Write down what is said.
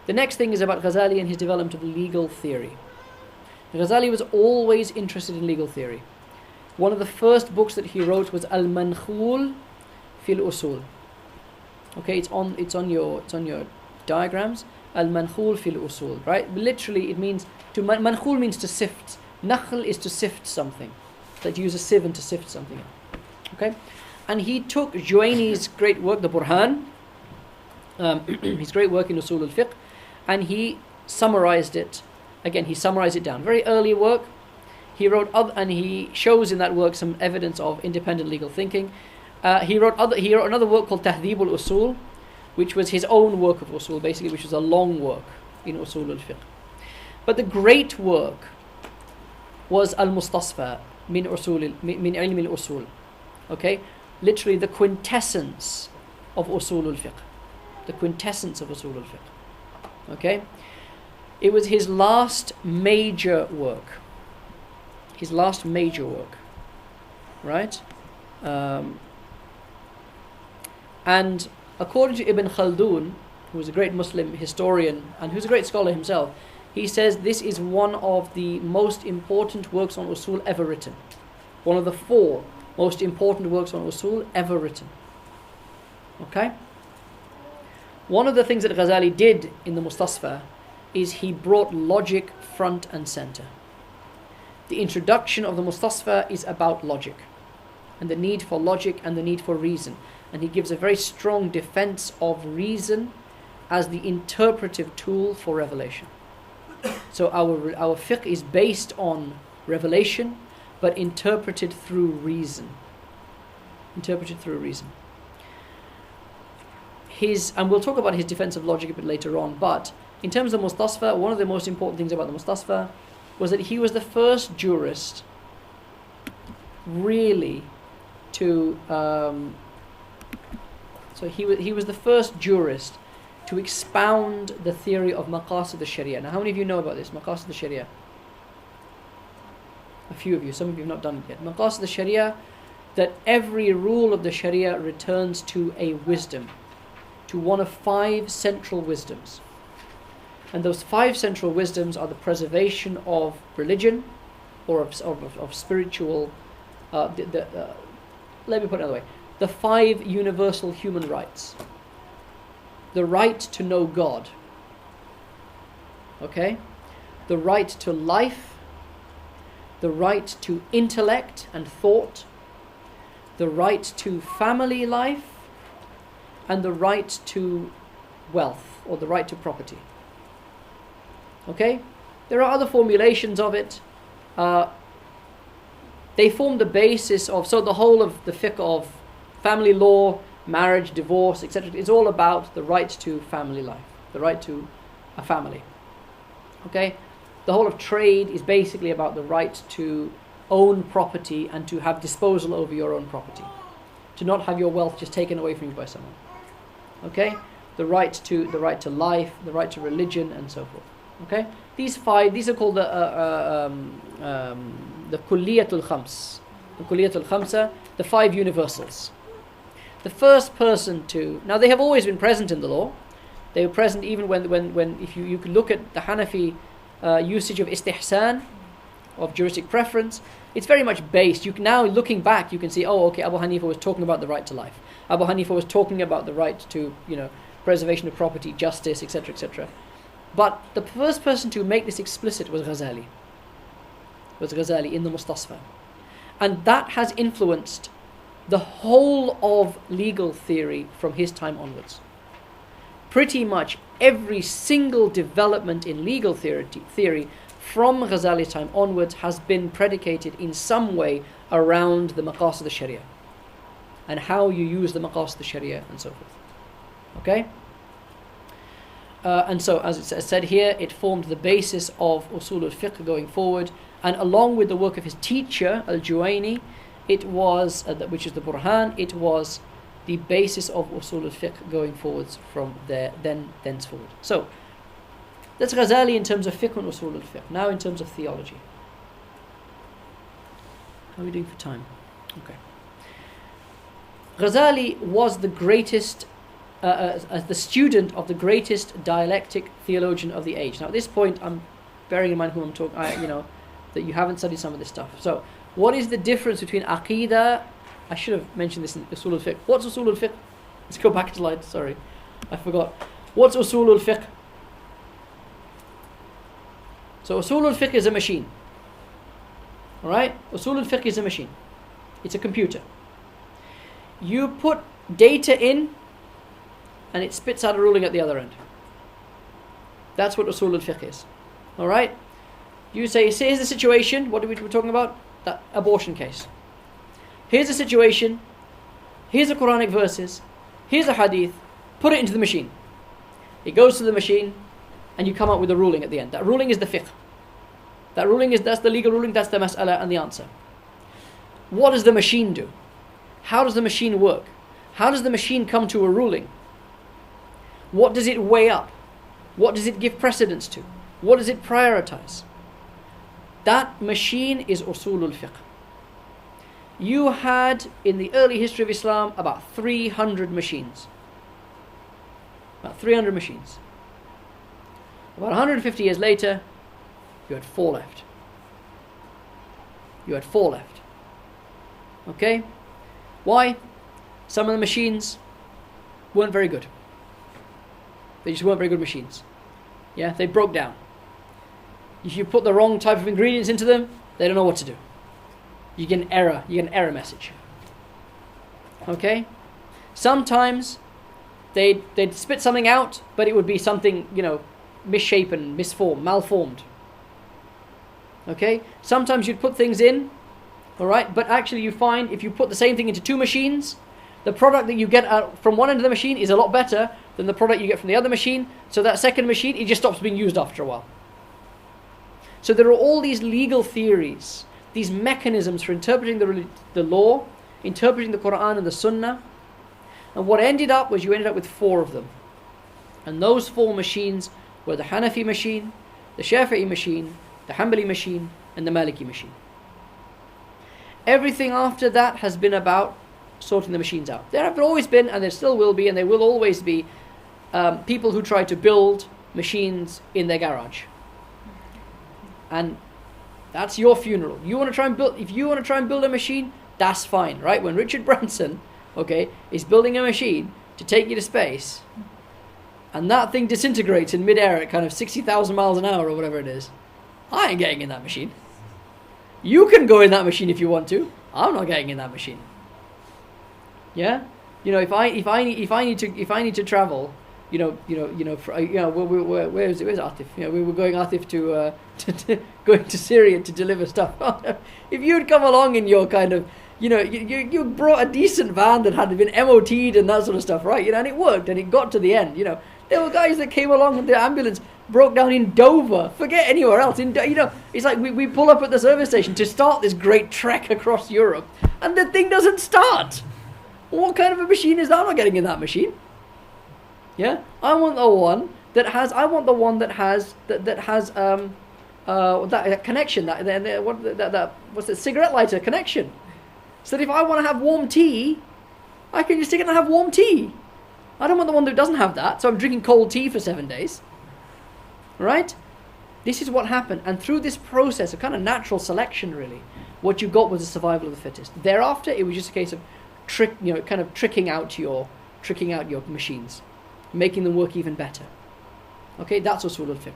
The next thing is about Ghazali and his development of legal theory. Ghazali was always interested in legal theory. One of the first books that he wrote was Al-Mankhul fil Usul. Okay, it's on your diagrams. Al-Mankhul fil Usul, right? Literally, it means Mankhul means to sift. Nakhl is to sift something. That you use a sieve and to sift something. Okay, and he took Juwayni's great work, the Burhan, his great work in Usul al-Fiqh, and he summarized it. Again, he summarized it down. Very early work. He wrote and he shows in that work some evidence of independent legal thinking. He wrote another work called Tahdhib al-Usul, which was his own work of Usul, basically, which was a long work in Usul al-Fiqh. But the great work was Al-Mustasfa min ilm al-Usul. Okay, literally the quintessence of Usul al-Fiqh, the quintessence of Usul al-Fiqh. Okay, it was his last major work. His last major work, right? And according to Ibn Khaldun, who was a great Muslim historian and who's a great scholar himself, he says this is one of the most important works on Usul ever written. One of the 4 most important works on Usul ever written. Okay? One of the things that Ghazali did in the Mustasfa is he brought logic front and center. The introduction of the Mustasfa is about logic and the need for logic and the need for reason. And he gives a very strong defense of reason as the interpretive tool for revelation. So our fiqh is based on revelation, but interpreted through reason. Interpreted through reason. And we'll talk about his defense of logic a bit later on, but in terms of Mustasfa, one of the most important things about the Mustasfa was that he was the first jurist really to he was the first jurist to expound the theory of maqasid al-sharia. Now, how many of you know about this, maqasid al-sharia? A few of you, some of you have not done it yet. Maqasid al-sharia, that every rule of the sharia returns to a wisdom, to one of 5 central wisdoms. And those 5 central wisdoms are the preservation of religion, or of spiritual, let me put it another way, the 5 universal human rights. The right to know God, okay? The right to life, the right to intellect and thought, the right to family life, and the right to wealth, or the right to property. Okay? There are other formulations of it. They form the basis of, so the whole of the fiqh of family law, marriage, divorce, etc. It's all about the right to family life, the right to a family. Okay? The whole of trade is basically about the right to own property and to have disposal over your own property. To not have your wealth just taken away from you by someone. Okay? The right to life, the right to religion, and so forth. Okay? These are called the kulliyatul khams. The kulliyatul khamsa, the 5 universals. The first person to... Now, they have always been present in the law. They were present even when if you could look at the Hanafi usage of istihsan, of juristic preference, it's very much based. You can now, looking back, you can see, oh, okay, Abu Hanifa was talking about the right to life. Abu Hanifa was talking about the right to, preservation of property, justice, etc., etc. But the first person to make this explicit was Ghazali. In the Mustasfa. And that has influenced the whole of legal theory from his time onwards. Pretty much every single development in legal theory from Ghazali's time onwards has been predicated in some way around the maqasid al-sharia and how you use the maqasid al-sharia and so forth. Okay? And so, as it's said here, it formed the basis of Usul al-Fiqh going forward, and along with the work of his teacher, al-Juwayni, it was, which is the Burhan, it was the basis of Usul al-Fiqh going forwards from there, thenceforward. So, that's Ghazali in terms of fiqh and Usul al-Fiqh. Now in terms of theology. How are we doing for time? Okay. Ghazali was the greatest as the student of the greatest dialectic theologian of the age. Now, at this point, I'm bearing in mind who I'm talking, that you haven't studied some of this stuff. So, what is the difference between Aqidah? I should have mentioned this in Usul al-Fiqh. What's Usul al-Fiqh? Let's go back a slide, sorry. I forgot. What's Usul al-Fiqh? So, Usul al-Fiqh is a machine. Alright? Usul al-Fiqh is a machine. It's a computer. You put data in, and it spits out a ruling at the other end. That's what Usul al-Fiqh is. Alright? You say, here's the situation. What are we talking about? That abortion case. Here's the situation. Here's the Quranic verses. Here's a hadith. Put it into the machine. It goes to the machine, and you come up with a ruling at the end. That ruling is the fiqh. That's the legal ruling, that's the mas'ala and the answer. What does the machine do? How does the machine work? How does the machine come to a ruling? What does it weigh up? What does it give precedence to? What does it prioritize? That machine is Usul al-Fiqh. You had, in the early history of Islam, about 300 machines. About 300 machines. About 150 years later, you had 4 left. You had 4 left. Okay? Why? Some of the machines weren't very good. They just weren't very good machines. Yeah, they broke down. If you put the wrong type of ingredients into them, they don't know what to do. You get an error. You get an error message. Okay? Sometimes they'd spit something out, but it would be something, misshapen, misformed, malformed. Okay? Sometimes you'd put things in, alright, but actually you find if you put the same thing into 2 machines, the product that you get out from one end of the machine is a lot better than the product you get from the other machine. So that second machine, it just stops being used after a while. So there are all these legal theories, these mechanisms for interpreting the law, interpreting the Quran and the Sunnah. And what ended up was you ended up with 4 of them. And those 4 machines were the Hanafi machine, the Shafi'i machine, the Hanbali machine, and the Maliki machine. Everything after that has been about sorting the machines out. There have always been, and there still will be, and there will always be, people who try to build machines in their garage. And that's your funeral. If you want to try and build a machine, that's fine, right? When Richard Branson, is building a machine to take you to space, and that thing disintegrates in midair at kind of 60,000 miles an hour or whatever it is, I ain't getting in that machine. You can go in that machine if you want to. I'm not getting in that machine. Yeah, if I need to travel, where's Atif? We were going Atif to going to Syria to deliver stuff. If you'd come along in your kind of, you brought a decent van that had been MOT'd and that sort of stuff, right? And it worked and it got to the end. There were guys that came along and the ambulance broke down in Dover. Forget anywhere else. It's like we pull up at the service station to start this great trek across Europe, and the thing doesn't start. What kind of a machine is that? I'm not getting in that machine. Yeah, I want the one that has that connection. What's the cigarette lighter connection? So that if I want to have warm tea, I can just stick it and have warm tea. I don't want the one that doesn't have that, so I'm drinking cold tea for 7 days. Right? This is what happened, and through this process of kind of natural selection, really, what you got was the survival of the fittest. Thereafter, it was just a case of tricking out your machines, making them work even better. Okay, that's Usul al-Fiqh.